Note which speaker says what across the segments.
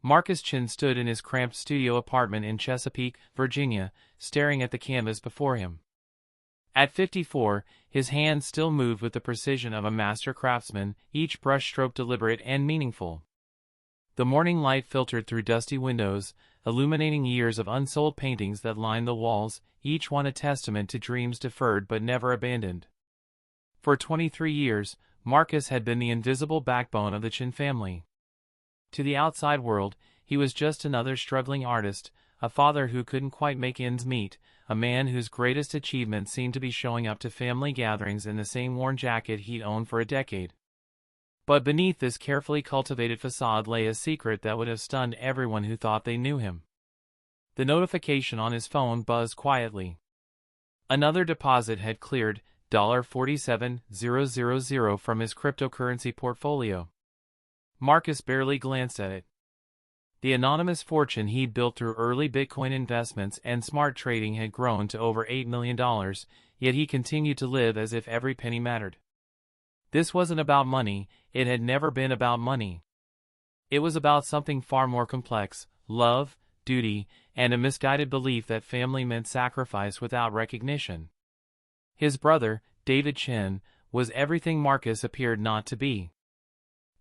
Speaker 1: Marcus Chen stood in his cramped studio apartment in Chesapeake, Virginia, staring at the canvas before him. At 54, his hands still moved with the precision of a master craftsman, each brushstroke deliberate and meaningful. The morning light filtered through dusty windows, illuminating years of unsold paintings that lined the walls, each one a testament to dreams deferred but never abandoned. For 23 years, Marcus had been the invisible backbone of the Chen family. To the outside world, he was just another struggling artist, a father who couldn't quite make ends meet, a man whose greatest achievement seemed to be showing up to family gatherings in the same worn jacket he'd owned for a decade. But beneath this carefully cultivated facade lay a secret that would have stunned everyone who thought they knew him. The notification on his phone buzzed quietly. Another deposit had cleared $47,000 from his cryptocurrency portfolio. Marcus barely glanced at it. The anonymous fortune he'd built through early Bitcoin investments and smart trading had grown to over $8 million, yet he continued to live as if every penny mattered. This wasn't about money, it had never been about money. It was about something far more complex: love, duty, and a misguided belief that family meant sacrifice without recognition. His brother, David Chen, was everything Marcus appeared not to be.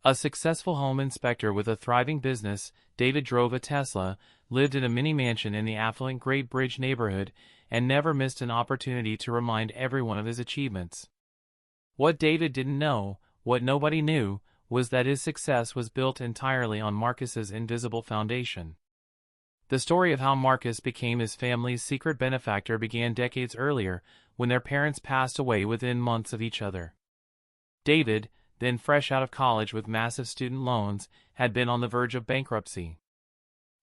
Speaker 1: A successful home inspector with a thriving business, David drove a Tesla, lived in a mini-mansion in the affluent Great Bridge neighborhood, and never missed an opportunity to remind everyone of his achievements. What David didn't know, what nobody knew, was that his success was built entirely on Marcus's invisible foundation. The story of how Marcus became his family's secret benefactor began decades earlier, when their parents passed away within months of each other. David, then fresh out of college with massive student loans, had been on the verge of bankruptcy.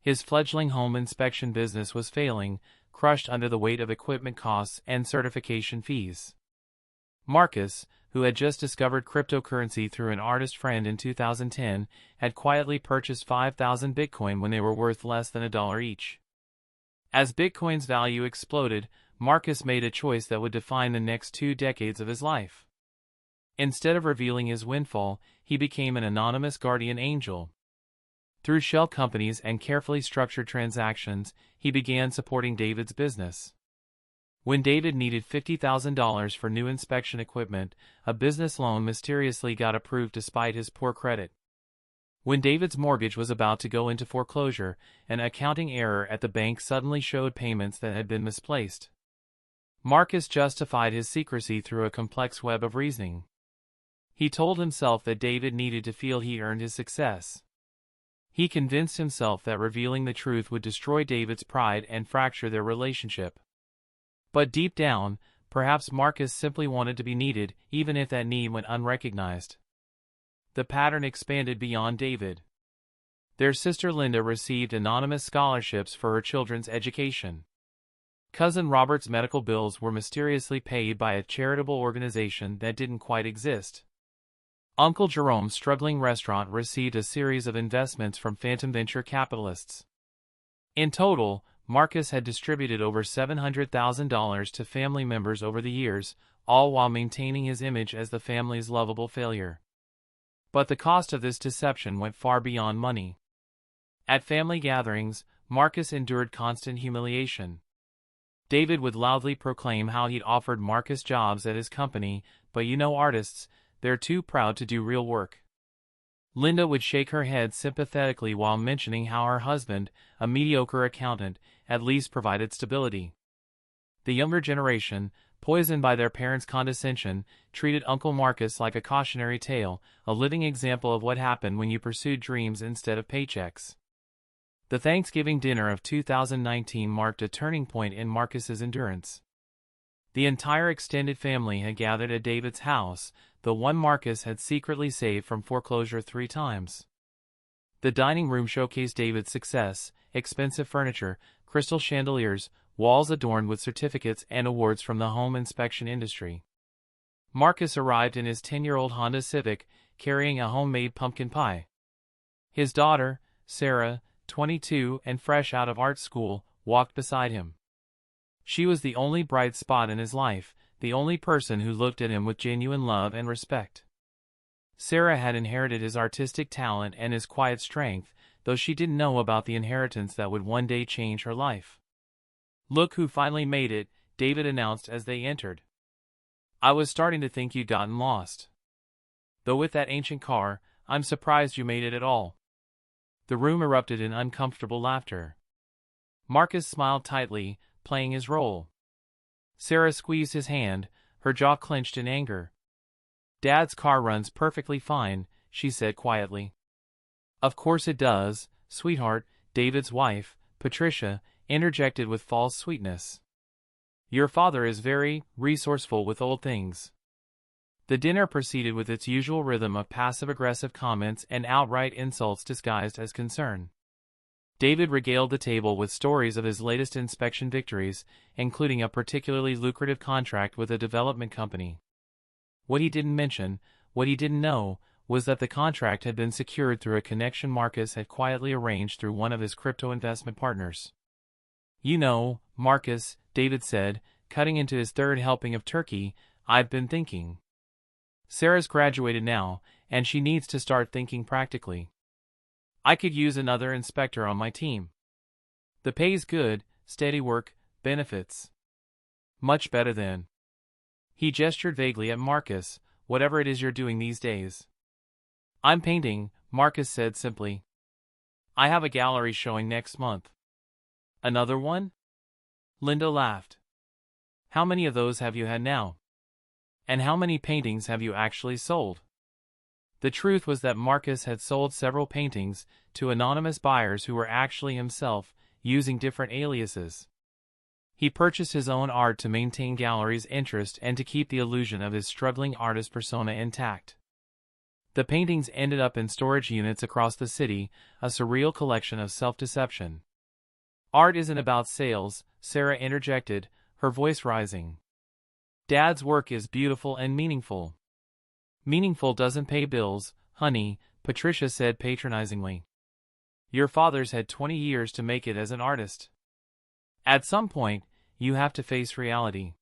Speaker 1: His fledgling home inspection business was failing, crushed under the weight of equipment costs and certification fees. Marcus, who had just discovered cryptocurrency through an artist friend in 2010, had quietly purchased 5,000 Bitcoin when they were worth less than $1 each. As Bitcoin's value exploded, Marcus made a choice that would define the next 2 decades of his life. Instead of revealing his windfall, he became an anonymous guardian angel. Through shell companies and carefully structured transactions, he began supporting David's business. When David needed $50,000 for new inspection equipment, a business loan mysteriously got approved despite his poor credit. When David's mortgage was about to go into foreclosure, an accounting error at the bank suddenly showed payments that had been misplaced. Marcus justified his secrecy through a complex web of reasoning. He told himself that David needed to feel he earned his success. He convinced himself that revealing the truth would destroy David's pride and fracture their relationship. But deep down, perhaps Marcus simply wanted to be needed, even if that need went unrecognized. The pattern expanded beyond David. Their sister Linda received anonymous scholarships for her children's education. Cousin Robert's medical bills were mysteriously paid by a charitable organization that didn't quite exist. Uncle Jerome's struggling restaurant received a series of investments from phantom venture capitalists. In total, Marcus had distributed over $700,000 to family members over the years, all while maintaining his image as the family's lovable failure. But the cost of this deception went far beyond money. At family gatherings, Marcus endured constant humiliation. David would loudly proclaim how he'd offered Marcus jobs at his company, but you know artists, they're too proud to do real work. Linda would shake her head sympathetically while mentioning how her husband, a mediocre accountant, at least provided stability. The younger generation, poisoned by their parents' condescension, treated Uncle Marcus like a cautionary tale, a living example of what happened when you pursued dreams instead of paychecks. The Thanksgiving dinner of 2019 marked a turning point in Marcus's endurance. The entire extended family had gathered at David's house, the one Marcus had secretly saved from foreclosure 3 times. The dining room showcased David's success: expensive furniture, crystal chandeliers, walls adorned with certificates and awards from the home inspection industry. Marcus arrived in his 10-year-old Honda Civic, carrying a homemade pumpkin pie. His daughter, Sarah, 22 and fresh out of art school, walked beside him. She was the only bright spot in his life, the only person who looked at him with genuine love and respect. Sarah had inherited his artistic talent and his quiet strength, though she didn't know about the inheritance that would one day change her life. "Look who finally made it," David announced as they entered. "I was starting to think you'd gotten lost. Though with that ancient car, I'm surprised you made it at all." The room erupted in uncomfortable laughter. Marcus smiled tightly, playing his role. Sarah squeezed his hand, her jaw clenched in anger. "Dad's car runs perfectly fine," she said quietly. "Of course it does, sweetheart," David's wife, Patricia, interjected with false sweetness. "Your father is very resourceful with old things." The dinner proceeded with its usual rhythm of passive-aggressive comments and outright insults disguised as concern. David regaled the table with stories of his latest inspection victories, including a particularly lucrative contract with a development company. What he didn't mention, what he didn't know, was that the contract had been secured through a connection Marcus had quietly arranged through one of his crypto investment partners. "You know, Marcus," David said, cutting into his third helping of turkey, "I've been thinking. Sarah's graduated now, and she needs to start thinking practically. I could use another inspector on my team. The pay's good, steady work, benefits. Much better than—" He gestured vaguely at Marcus, "whatever it is you're doing these days." "I'm painting," Marcus said simply. "I have a gallery showing next month." "Another one?" Linda laughed. "How many of those have you had now? And how many paintings have you actually sold?" The truth was that Marcus had sold several paintings to anonymous buyers who were actually himself, using different aliases. He purchased his own art to maintain gallery's interest and to keep the illusion of his struggling artist persona intact. The paintings ended up in storage units across the city, a surreal collection of self-deception. "Art isn't about sales," Sarah interjected, her voice rising. "Dad's work is beautiful and meaningful." "Meaningful doesn't pay bills, honey," Patricia said patronizingly. "Your father's had 20 years to make it as an artist. At some point, you have to face reality."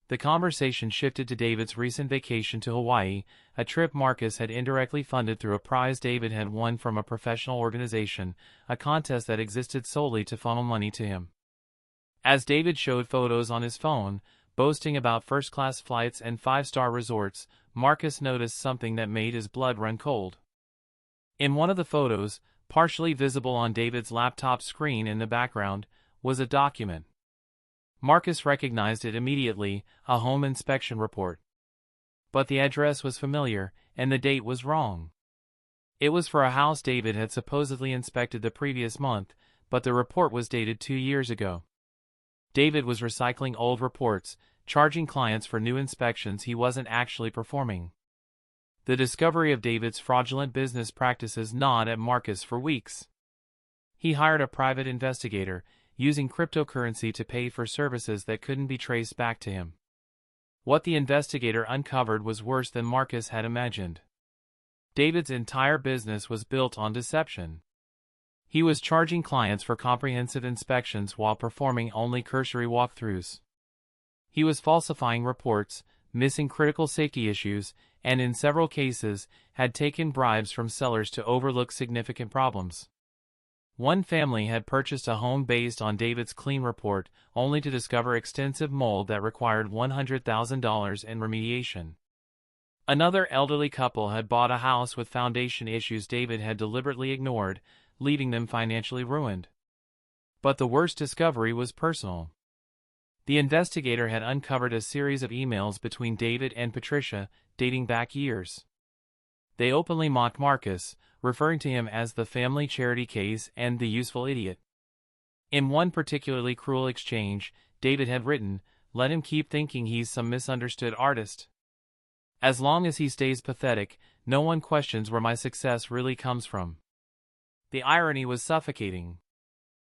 Speaker 1: The conversation shifted to David's recent vacation to Hawaii, a trip Marcus had indirectly funded through a prize David had won from a professional organization, a contest that existed solely to funnel money to him. As David showed photos on his phone, boasting about first-class flights and five-star resorts, Marcus noticed something that made his blood run cold. In one of the photos, partially visible on David's laptop screen in the background, was a document. Marcus recognized it immediately, a home inspection report. But the address was familiar, and the date was wrong. It was for a house David had supposedly inspected the previous month, but the report was dated 2 years ago. David was recycling old reports, charging clients for new inspections he wasn't actually performing. The discovery of David's fraudulent business practices gnawed at Marcus for weeks. He hired a private investigator, using cryptocurrency to pay for services that couldn't be traced back to him. What the investigator uncovered was worse than Marcus had imagined. David's entire business was built on deception. He was charging clients for comprehensive inspections while performing only cursory walkthroughs. He was falsifying reports, missing critical safety issues, and in several cases, had taken bribes from sellers to overlook significant problems. One family had purchased a home based on David's clean report, only to discover extensive mold that required $100,000 in remediation. Another elderly couple had bought a house with foundation issues David had deliberately ignored, leaving them financially ruined. But the worst discovery was personal. The investigator had uncovered a series of emails between David and Patricia, dating back years. They openly mocked Marcus, referring to him as the family charity case and the useful idiot. In one particularly cruel exchange, David had written, "Let him keep thinking he's some misunderstood artist. As long as he stays pathetic, no one questions where my success really comes from." The irony was suffocating.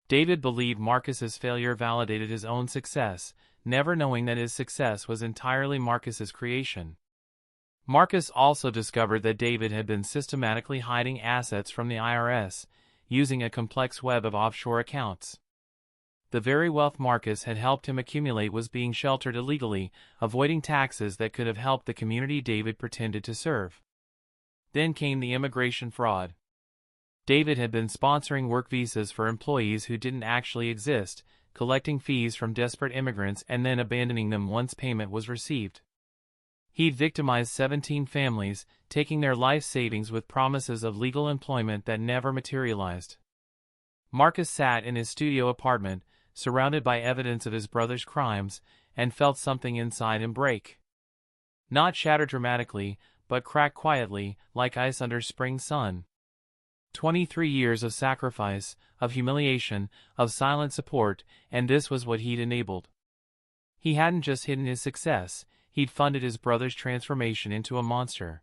Speaker 1: David believed Marcus's failure validated his own success, never knowing that his success was entirely Marcus's creation. Marcus also discovered that David had been systematically hiding assets from the IRS, using a complex web of offshore accounts. The very wealth Marcus had helped him accumulate was being sheltered illegally, avoiding taxes that could have helped the community David pretended to serve. Then came the immigration fraud. David had been sponsoring work visas for employees who didn't actually exist, collecting fees from desperate immigrants and then abandoning them once payment was received. He'd victimized 17 families, taking their life savings with promises of legal employment that never materialized. Marcus sat in his studio apartment, surrounded by evidence of his brother's crimes, and felt something inside him break. Not shatter dramatically, but crack quietly, like ice under spring sun. 23 years of sacrifice, of humiliation, of silent support, and this was what he'd enabled. He hadn't just hidden his success, he'd funded his brother's transformation into a monster.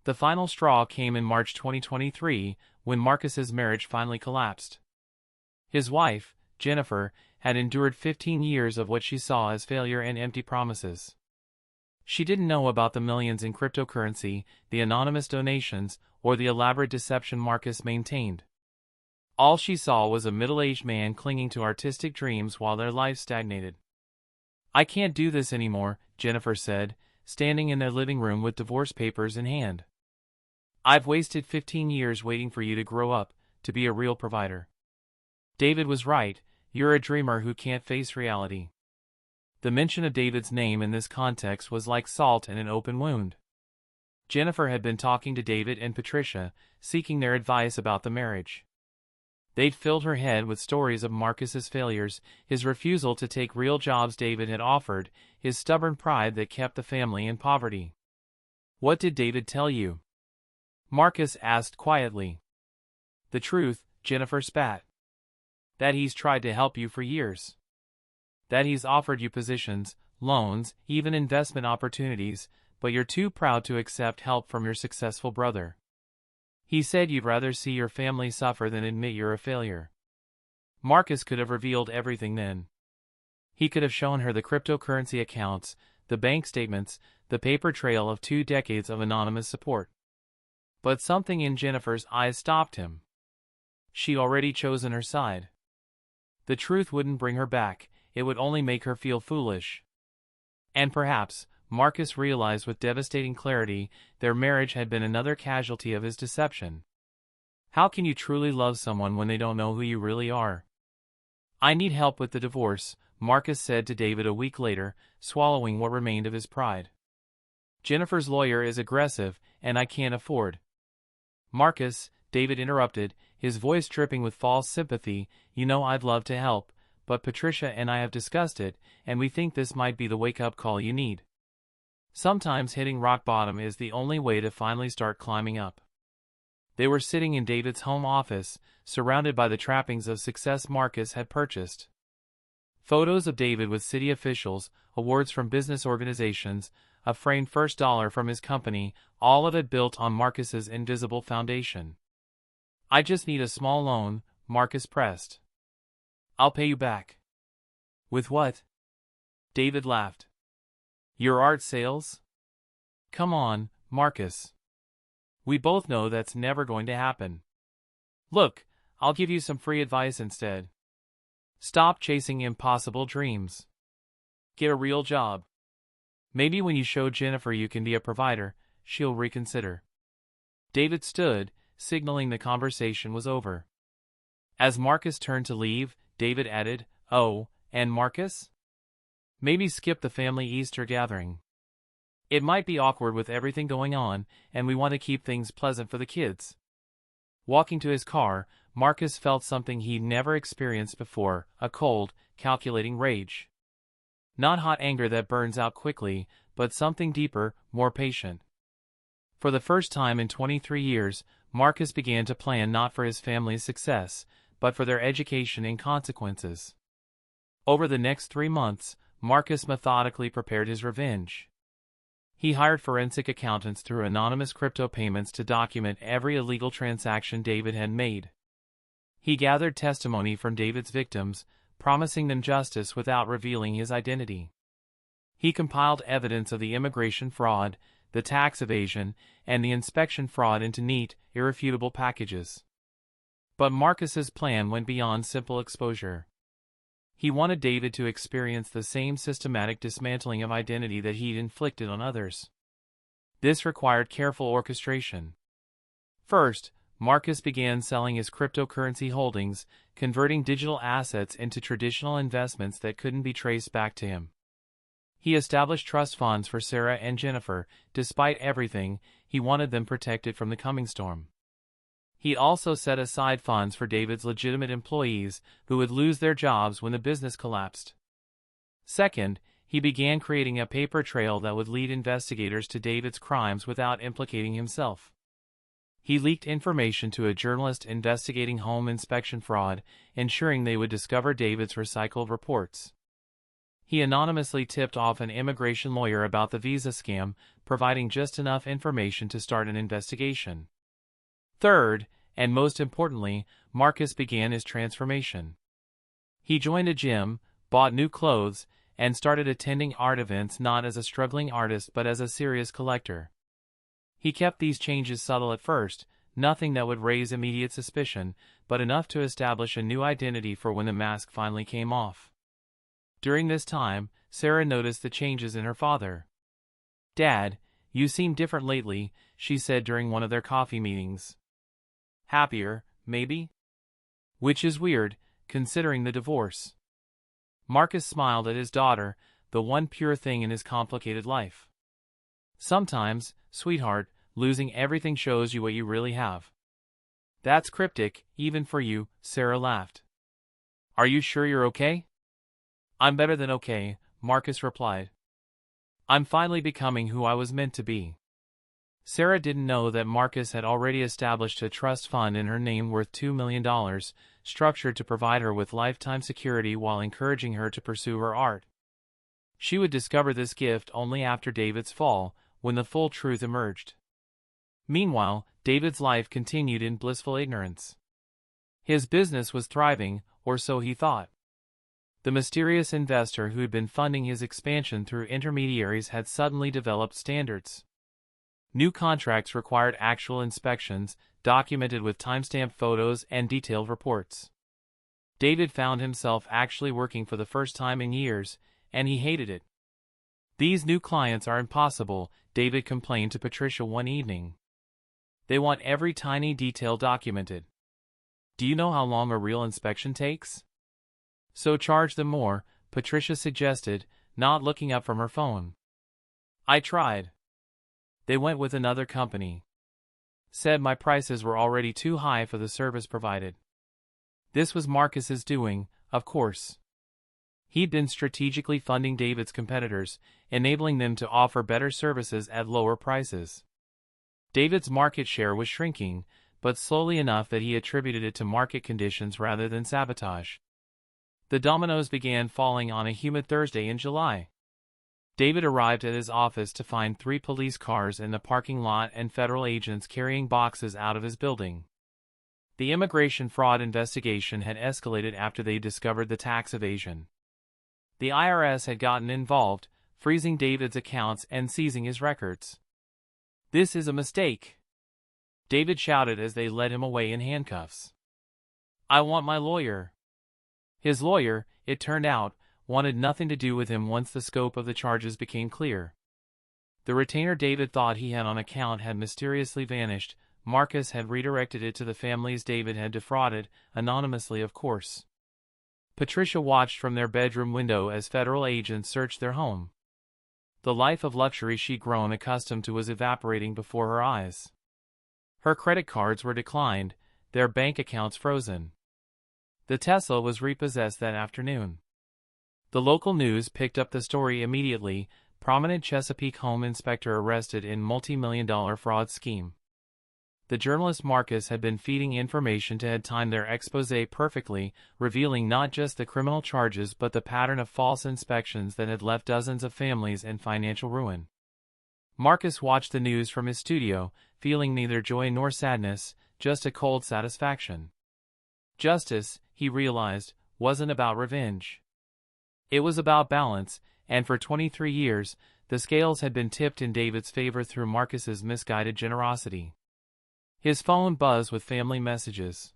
Speaker 1: The final straw came in March 2023, when Marcus's marriage finally collapsed. His wife, Jennifer, had endured 15 years of what she saw as failure and empty promises. She didn't know about the millions in cryptocurrency, the anonymous donations, or the elaborate deception Marcus maintained. All she saw was a middle-aged man clinging to artistic dreams while their lives stagnated. "I can't do this anymore," Jennifer said, standing in their living room with divorce papers in hand. "I've wasted 15 years waiting for you to grow up, to be a real provider." David was right, you're a dreamer who can't face reality. The mention of David's name in this context was like salt in an open wound. Jennifer had been talking to David and Patricia, seeking their advice about the marriage. They'd filled her head with stories of Marcus's failures, his refusal to take real jobs David had offered, his stubborn pride that kept the family in poverty. "What did David tell you?" Marcus asked quietly. "The truth," Jennifer spat. "That he's tried to help you for years. That he's offered you positions, loans, even investment opportunities, but you're too proud to accept help from your successful brother. He said you'd rather see your family suffer than admit you're a failure." Marcus could have revealed everything then. He could have shown her the cryptocurrency accounts, the bank statements, the paper trail of 2 decades of anonymous support. But something in Jennifer's eyes stopped him. She'd already chosen her side. The truth wouldn't bring her back, it would only make her feel foolish. And perhaps, Marcus realized with devastating clarity, their marriage had been another casualty of his deception. How can you truly love someone when they don't know who you really are? "I need help with the divorce," Marcus said to David a week later, swallowing what remained of his pride. "Jennifer's lawyer is aggressive, and I can't afford." "Marcus," David interrupted, his voice dripping with false sympathy, "you know I'd love to help, but Patricia and I have discussed it, and we think this might be the wake-up call you need. Sometimes hitting rock bottom is the only way to finally start climbing up." They were sitting in David's home office, surrounded by the trappings of success Marcus had purchased. Photos of David with city officials, awards from business organizations, a framed first dollar from his company, all of it built on Marcus's invisible foundation. "I just need a small loan," Marcus pressed. "I'll pay you back." "With what?" David laughed. "Your art sales?" "Come on, Marcus. We both know that's never going to happen. Look, I'll give you some free advice instead. Stop chasing impossible dreams. Get a real job. Maybe when you show Jennifer you can be a provider, she'll reconsider." David stood, signaling the conversation was over. As Marcus turned to leave, David added, "Oh, and Marcus? Maybe skip the family Easter gathering. It might be awkward with everything going on, and we want to keep things pleasant for the kids." Walking to his car, Marcus felt something he'd never experienced before, a cold, calculating rage. Not hot anger that burns out quickly, but something deeper, more patient. For the first time in 23 years, Marcus began to plan not for his family's success, but for their education and consequences. Over the next 3 months, Marcus methodically prepared his revenge. He hired forensic accountants through anonymous crypto payments to document every illegal transaction David had made. He gathered testimony from David's victims, promising them justice without revealing his identity. He compiled evidence of the immigration fraud, the tax evasion, and the inspection fraud into neat, irrefutable packages. But Marcus's plan went beyond simple exposure. He wanted David to experience the same systematic dismantling of identity that he'd inflicted on others. This required careful orchestration. First, Marcus began selling his cryptocurrency holdings, converting digital assets into traditional investments that couldn't be traced back to him. He established trust funds for Sarah and Jennifer. Despite everything, he wanted them protected from the coming storm. He also set aside funds for David's legitimate employees who would lose their jobs when the business collapsed. Second, he began creating a paper trail that would lead investigators to David's crimes without implicating himself. He leaked information to a journalist investigating home inspection fraud, ensuring they would discover David's recycled reports. He anonymously tipped off an immigration lawyer about the visa scam, providing just enough information to start an investigation. Third, and most importantly, Marcus began his transformation. He joined a gym, bought new clothes, and started attending art events not as a struggling artist but as a serious collector. He kept these changes subtle at first, nothing that would raise immediate suspicion, but enough to establish a new identity for when the mask finally came off. During this time, Sarah noticed the changes in her father. "Dad, you seem different lately," she said during one of their coffee meetings. "Happier, maybe?" Which is weird, considering the divorce. Marcus smiled at his daughter, the one pure thing in his complicated life. "Sometimes, sweetheart, losing everything shows you what you really have." "That's cryptic, even for you," Sarah laughed. "Are you sure you're okay?" "I'm better than okay," Marcus replied. "I'm finally becoming who I was meant to be." Sarah didn't know that Marcus had already established a trust fund in her name worth $2 million, structured to provide her with lifetime security while encouraging her to pursue her art. She would discover this gift only after David's fall, when the full truth emerged. Meanwhile, David's life continued in blissful ignorance. His business was thriving, or so he thought. The mysterious investor who had been funding his expansion through intermediaries had suddenly developed standards. New contracts required actual inspections, documented with timestamped photos and detailed reports. David found himself actually working for the first time in years, and he hated it. "These new clients are impossible," David complained to Patricia one evening. "They want every tiny detail documented. Do you know how long a real inspection takes?" "So charge them more," Patricia suggested, not looking up from her phone. "I tried. They went with another company. Said my prices were already too high for the service provided." This was Marcus's doing, of course. He'd been strategically funding David's competitors, enabling them to offer better services at lower prices. David's market share was shrinking, but slowly enough that he attributed it to market conditions rather than sabotage. The dominoes began falling on a humid Thursday in July. David arrived at his office to find 3 police cars in the parking lot and federal agents carrying boxes out of his building. The immigration fraud investigation had escalated after they discovered the tax evasion. The IRS had gotten involved, freezing David's accounts and seizing his records. "This is a mistake," David shouted as they led him away in handcuffs. "I want my lawyer." His lawyer, it turned out, wanted nothing to do with him once the scope of the charges became clear. The retainer David thought he had on account had mysteriously vanished. Marcus had redirected it to the families David had defrauded, anonymously of course. Patricia watched from their bedroom window as federal agents searched their home. The life of luxury she'd grown accustomed to was evaporating before her eyes. Her credit cards were declined, their bank accounts frozen. The Tesla was repossessed that afternoon. The local news picked up the story immediately. Prominent Chesapeake home inspector arrested in multi-million-dollar fraud scheme. The journalist Marcus had been feeding information to had timed their exposé perfectly, revealing not just the criminal charges but the pattern of false inspections that had left dozens of families in financial ruin. Marcus watched the news from his studio, feeling neither joy nor sadness, just a cold satisfaction. Justice, he realized, wasn't about revenge. It was about balance, and for 23 years, the scales had been tipped in David's favor through Marcus's misguided generosity. His phone buzzed with family messages.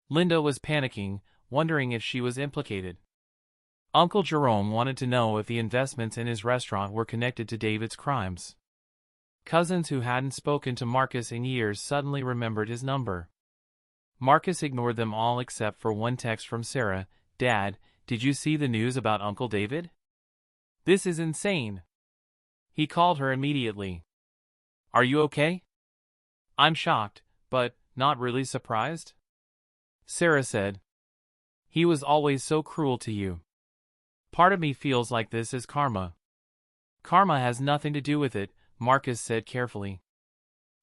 Speaker 1: Linda was panicking, wondering if she was implicated. Uncle Jerome wanted to know if the investments in his restaurant were connected to David's crimes. Cousins who hadn't spoken to Marcus in years suddenly remembered his number. Marcus ignored them all except for one text from Sarah. "Dad, did you see the news about Uncle David? This is insane." He called her immediately. "Are you okay?" "I'm shocked, but not really surprised," Sarah said. "He was always so cruel to you. Part of me feels like this is karma." "Karma has nothing to do with it," Marcus said carefully.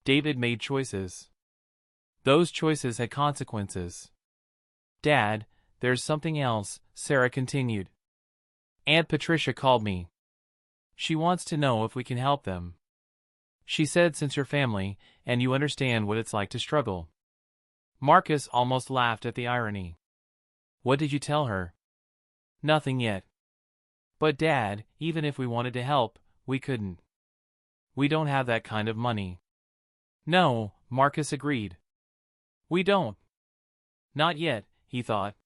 Speaker 1: "David made choices. Those choices had consequences." "Dad, there's something else," Sarah continued. "Aunt Patricia called me. She wants to know if we can help them. She said since you're family, and you understand what it's like to struggle." Marcus almost laughed at the irony. "What did you tell her?" "Nothing yet." "But Dad, even if we wanted to help, we couldn't. We don't have that kind of money." "No," Marcus agreed. "We don't. Not yet," he thought.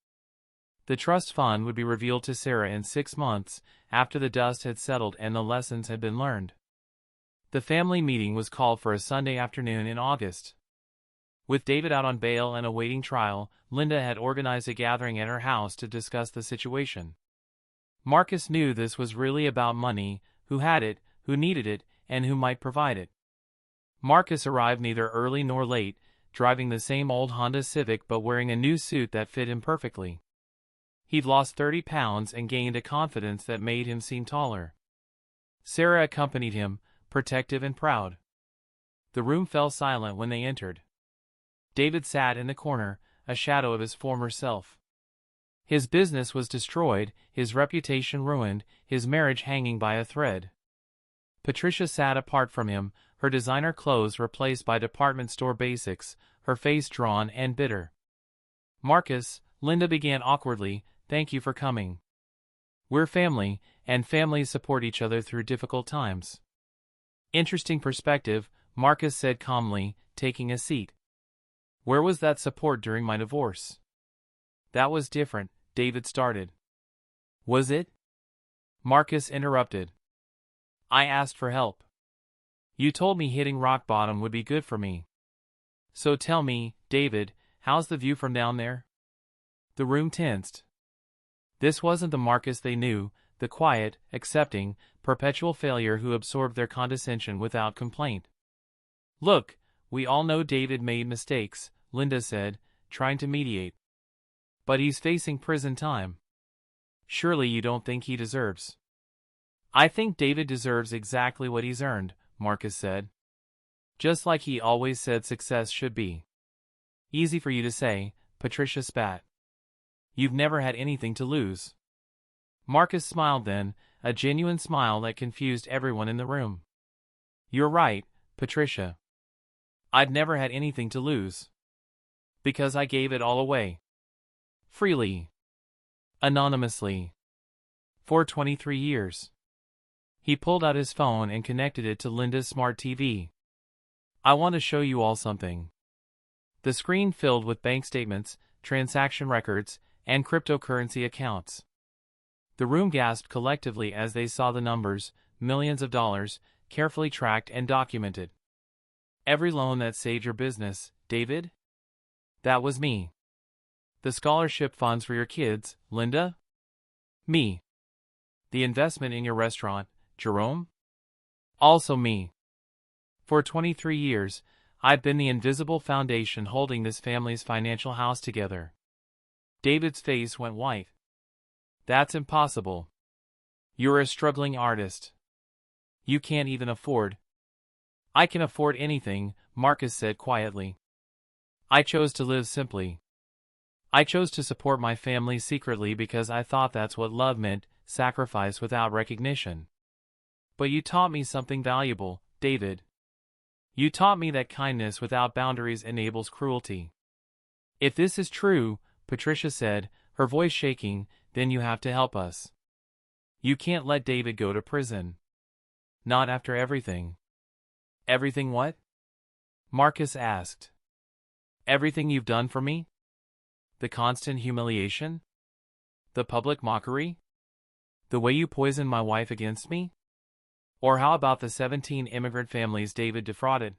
Speaker 1: The trust fund would be revealed to Sarah in 6 months, after the dust had settled and the lessons had been learned. The family meeting was called for a Sunday afternoon in August. With David out on bail and awaiting trial, Linda had organized a gathering at her house to discuss the situation. Marcus knew this was really about money, who had it, who needed it, and who might provide it. Marcus arrived neither early nor late, driving the same old Honda Civic but wearing a new suit that fit him perfectly. He'd lost 30 pounds and gained a confidence that made him seem taller. Sarah accompanied him, protective and proud. The room fell silent when they entered. David sat in the corner, a shadow of his former self. His business was destroyed, his reputation ruined, his marriage hanging by a thread. Patricia sat apart from him, her designer clothes replaced by department store basics, her face drawn and bitter. "Marcus," Linda began awkwardly, "thank you for coming. We're family, and families support each other through difficult times." "Interesting perspective," Marcus said calmly, taking a seat. "Where was that support during my divorce?" "That was different," David started. "Was it?" Marcus interrupted. "I asked for help. You told me hitting rock bottom would be good for me. So tell me, David, how's the view from down there?" The room tensed. This wasn't the Marcus they knew, the quiet, accepting, perpetual failure who absorbed their condescension without complaint. "Look, we all know David made mistakes," Linda said, trying to mediate. "But he's facing prison time. Surely you don't think he deserves—" "I think David deserves exactly what he's earned," Marcus said. "Just like he always said success should be." "Easy for you to say," Patricia spat. "You've never had anything to lose." Marcus smiled then, a genuine smile that confused everyone in the room. "You're right, Patricia. I'd never had anything to lose. Because I gave it all away. Freely. Anonymously. For 23 years. He pulled out his phone and connected it to Linda's smart TV. "I want to show you all something." The screen filled with bank statements, transaction records, and cryptocurrency accounts. The room gasped collectively as they saw the numbers, millions of dollars, carefully tracked and documented. "Every loan that saved your business, David? That was me. The scholarship funds for your kids, Linda? Me. The investment in your restaurant, Jerome? Also me. For 23 years, I've been the invisible foundation holding this family's financial house together." David's face went white. "That's impossible. You're a struggling artist. You can't even afford—" "I can afford anything," Marcus said quietly. "I chose to live simply. I chose to support my family secretly because I thought that's what love meant, sacrifice without recognition. But you taught me something valuable, David. You taught me that kindness without boundaries enables cruelty." "If this is true," Patricia said, her voice shaking, "then you have to help us. You can't let David go to prison. Not after everything." "Everything what?" Marcus asked. "Everything you've done for me? The constant humiliation? The public mockery? The way you poisoned my wife against me? Or how about the 17 immigrant families David defrauded?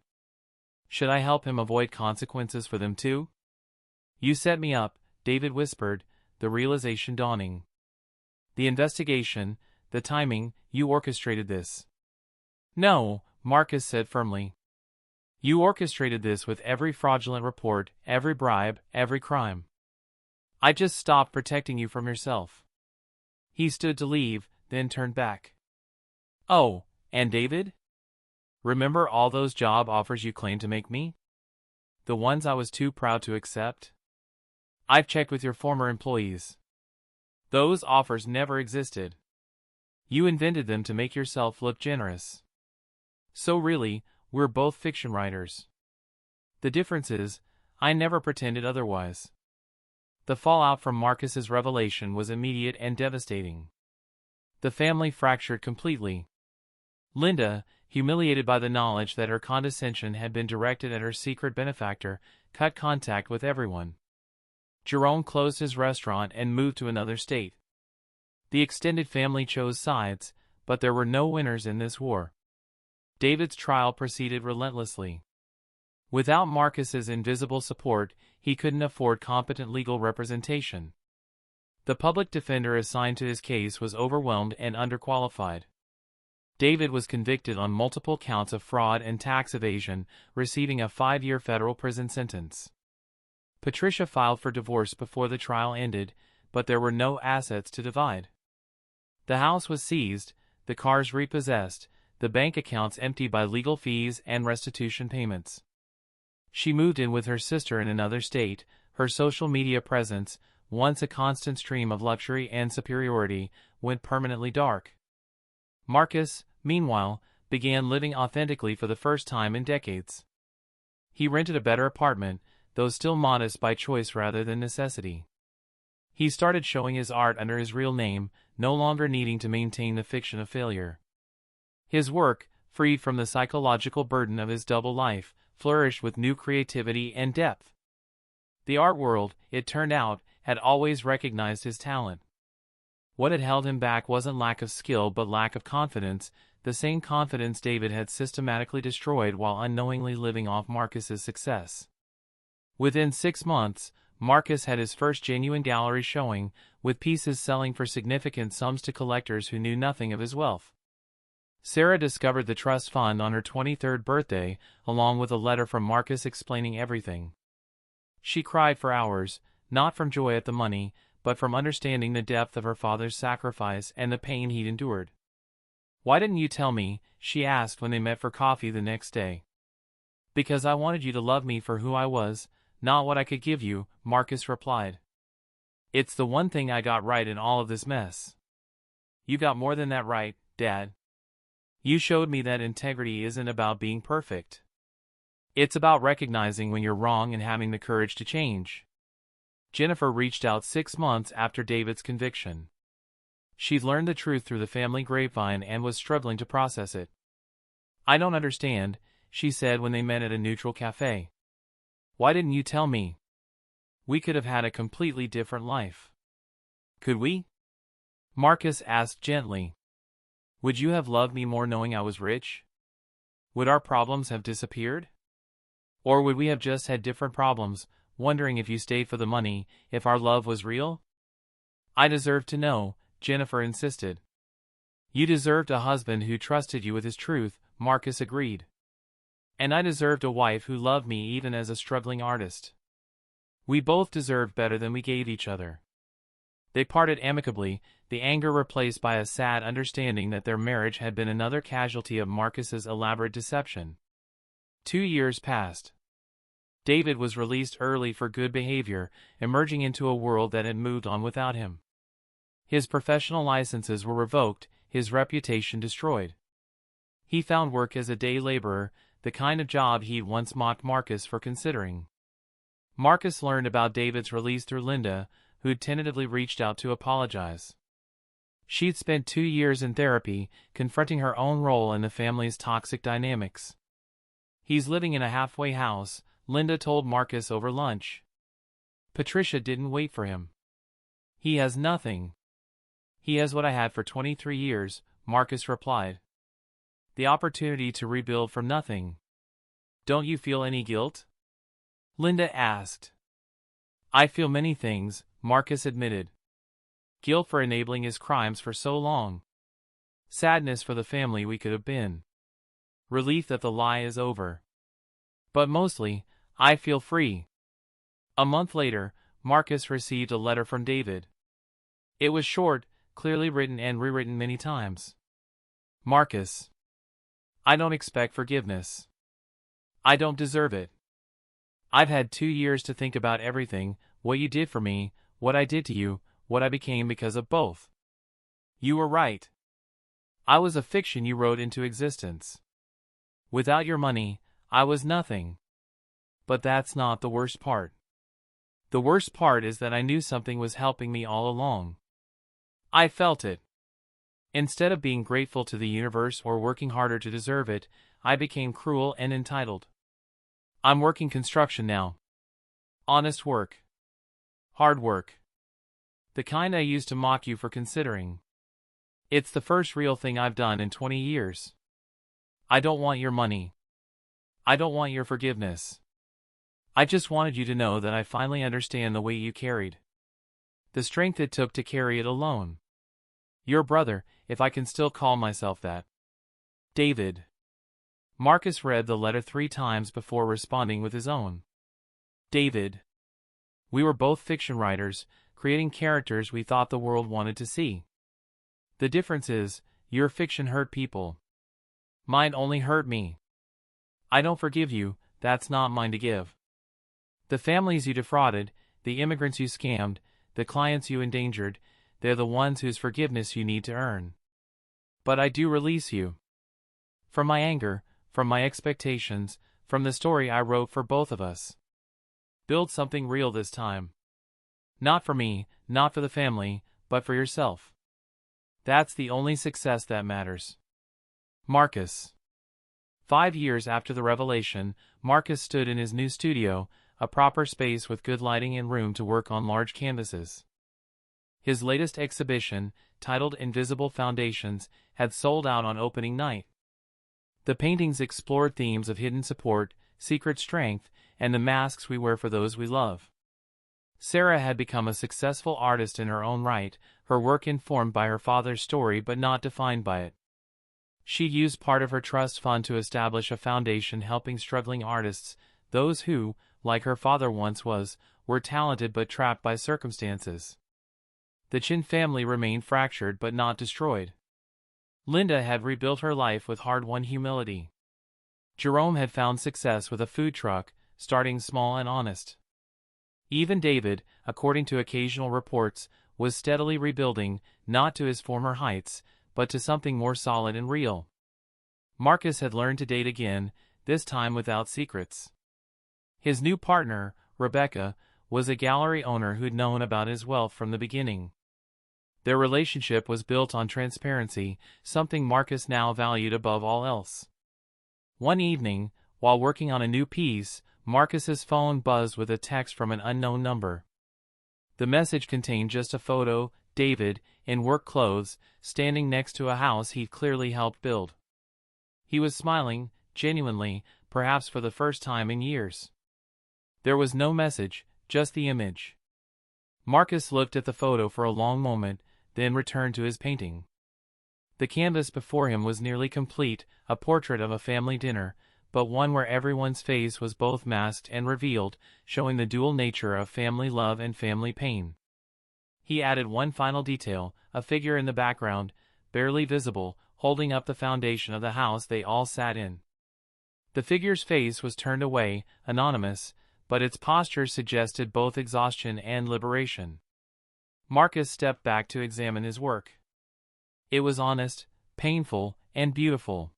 Speaker 1: Should I help him avoid consequences for them too? You set me up, David whispered, the realization dawning. The investigation, the timing, you orchestrated this. No, Marcus said firmly. You orchestrated this with every fraudulent report, every bribe, every crime. I just stopped protecting you from yourself. He stood to leave, then turned back. Oh, and David? Remember all those job offers you claimed to make me? The ones I was too proud to accept? I've checked with your former employees. Those offers never existed. You invented them to make yourself look generous. So really, we're both fiction writers. The difference is, I never pretended otherwise. The fallout from Marcus's revelation was immediate and devastating. The family fractured completely. Linda, humiliated by the knowledge that her condescension had been directed at her secret benefactor, cut contact with everyone. Jerome closed his restaurant and moved to another state. The extended family chose sides, but there were no winners in this war. David's trial proceeded relentlessly. Without Marcus's invisible support, he couldn't afford competent legal representation. The public defender assigned to his case was overwhelmed and underqualified. David was convicted on multiple counts of fraud and tax evasion, receiving a 5-year federal prison sentence. Patricia filed for divorce before the trial ended, but there were no assets to divide. The house was seized, the cars repossessed, the bank accounts emptied by legal fees and restitution payments. She moved in with her sister in another state. Her social media presence, once a constant stream of luxury and superiority, went permanently dark. Marcus, meanwhile, began living authentically for the first time in decades. He rented a better apartment, though still modest by choice rather than necessity. He started showing his art under his real name, no longer needing to maintain the fiction of failure. His work, freed from the psychological burden of his double life, flourished with new creativity and depth. The art world, it turned out, had always recognized his talent. What had held him back wasn't lack of skill but lack of confidence, the same confidence David had systematically destroyed while unknowingly living off Marcus's success. Within 6 months, Marcus had his first genuine gallery showing, with pieces selling for significant sums to collectors who knew nothing of his wealth. Sarah discovered the trust fund on her 23rd birthday, along with a letter from Marcus explaining everything. She cried for hours, not from joy at the money, but from understanding the depth of her father's sacrifice and the pain he'd endured. "Why didn't you tell me?" she asked when they met for coffee the next day. "Because I wanted you to love me for who I was, not what I could give you," Marcus replied. "It's the one thing I got right in all of this mess." "You got more than that right, Dad. You showed me that integrity isn't about being perfect. It's about recognizing when you're wrong and having the courage to change." Jennifer reached out 6 months after David's conviction. She'd learned the truth through the family grapevine and was struggling to process it. "I don't understand," she said when they met at a neutral cafe. "Why didn't you tell me? We could have had a completely different life." "Could we?" Marcus asked gently. "Would you have loved me more knowing I was rich? Would our problems have disappeared? Or would we have just had different problems, wondering if you stayed for the money, if our love was real?" "I deserve to know," Jennifer insisted. "You deserved a husband who trusted you with his truth," Marcus agreed. "And I deserved a wife who loved me even as a struggling artist. We both deserved better than we gave each other." They parted amicably, the anger replaced by a sad understanding that their marriage had been another casualty of Marcus's elaborate deception. 2 years passed. David was released early for good behavior, emerging into a world that had moved on without him. His professional licenses were revoked, his reputation destroyed. He found work as a day laborer, the kind of job he'd once mocked Marcus for considering. Marcus learned about David's release through Linda, who'd tentatively reached out to apologize. She'd spent 2 years in therapy, confronting her own role in the family's toxic dynamics. "He's living in a halfway house," Linda told Marcus over lunch. "Patricia didn't wait for him. He has nothing." "He has what I had for 23 years, Marcus replied. The opportunity to rebuild from nothing. Don't you feel any guilt? Linda asked. I feel many things, Marcus admitted. Guilt for enabling his crimes for so long. Sadness for the family we could have been. Relief that the lie is over. But mostly, I feel free. A month later, Marcus received a letter from David. It was short, clearly written and rewritten many times. Marcus. I don't expect forgiveness. I don't deserve it. I've had 2 years to think about everything, what you did for me, what I did to you, what I became because of both. You were right. I was a fiction you wrote into existence. Without your money, I was nothing. But that's not the worst part. The worst part is that I knew something was helping me all along. I felt it. Instead of being grateful to the universe or working harder to deserve it, I became cruel and entitled. I'm working construction now. Honest work. Hard work. The kind I used to mock you for considering. It's the first real thing I've done in 20 years. I don't want your money. I don't want your forgiveness. I just wanted you to know that I finally understand the weight you carried. The strength it took to carry it alone. Your brother, if I can still call myself that. David. Marcus read the letter 3 times before responding with his own. David. We were both fiction writers, creating characters we thought the world wanted to see. The difference is, your fiction hurt people. Mine only hurt me. I don't forgive you, that's not mine to give. The families you defrauded, the immigrants you scammed, the clients you endangered, they're the ones whose forgiveness you need to earn. But I do release you. From my anger, from my expectations, from the story I wrote for both of us. Build something real this time. Not for me, not for the family, but for yourself. That's the only success that matters. Marcus. 5 years after the revelation, Marcus stood in his new studio, a proper space with good lighting and room to work on large canvases. His latest exhibition, titled Invisible Foundations, had sold out on opening night. The paintings explored themes of hidden support, secret strength, and the masks we wear for those we love. Sarah had become a successful artist in her own right, her work informed by her father's story but not defined by it. She used part of her trust fund to establish a foundation helping struggling artists, those who, like her father once was, were talented but trapped by circumstances. The Chen family remained fractured but not destroyed. Linda had rebuilt her life with hard-won humility. Jerome had found success with a food truck, starting small and honest. Even David, according to occasional reports, was steadily rebuilding, not to his former heights, but to something more solid and real. Marcus had learned to date again, this time without secrets. His new partner, Rebecca, was a gallery owner who'd known about his wealth from the beginning. Their relationship was built on transparency, something Marcus now valued above all else. One evening, while working on a new piece, Marcus's phone buzzed with a text from an unknown number. The message contained just a photo, David, in work clothes, standing next to a house he'd clearly helped build. He was smiling, genuinely, perhaps for the first time in years. There was no message, just the image. Marcus looked at the photo for a long moment, then returned to his painting. The canvas before him was nearly complete, a portrait of a family dinner, but one where everyone's face was both masked and revealed, showing the dual nature of family love and family pain. He added one final detail, a figure in the background, barely visible, holding up the foundation of the house they all sat in. The figure's face was turned away, anonymous, but its posture suggested both exhaustion and liberation. Marcus stepped back to examine his work. It was honest, painful, and beautiful.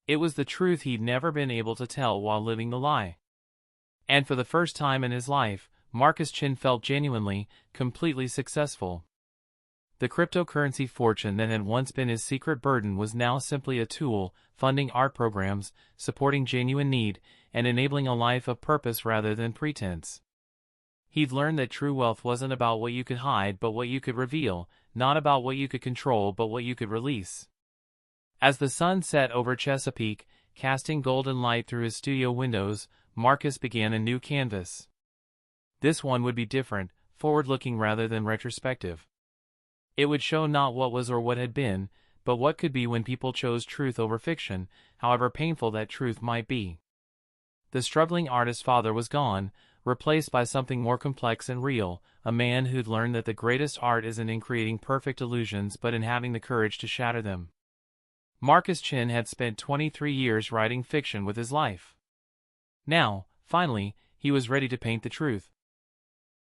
Speaker 1: It was the truth he'd never been able to tell while living the lie. And for the first time in his life, Marcus Chen felt genuinely, completely successful. The cryptocurrency fortune that had once been his secret burden was now simply a tool, funding art programs, supporting genuine need, and enabling a life of purpose rather than pretense. He'd learned that true wealth wasn't about what you could hide but what you could reveal, not about what you could control but what you could release. As the sun set over Chesapeake, casting golden light through his studio windows, Marcus began a new canvas. This one would be different, forward-looking rather than retrospective. It would show not what was or what had been, but what could be when people chose truth over fiction, however painful that truth might be. The struggling artist's father was gone, replaced by something more complex and real, a man who'd learned that the greatest art isn't in creating perfect illusions but in having the courage to shatter them. Marcus Chen had spent 23 years writing fiction with his life. Now, finally, he was ready to paint the truth.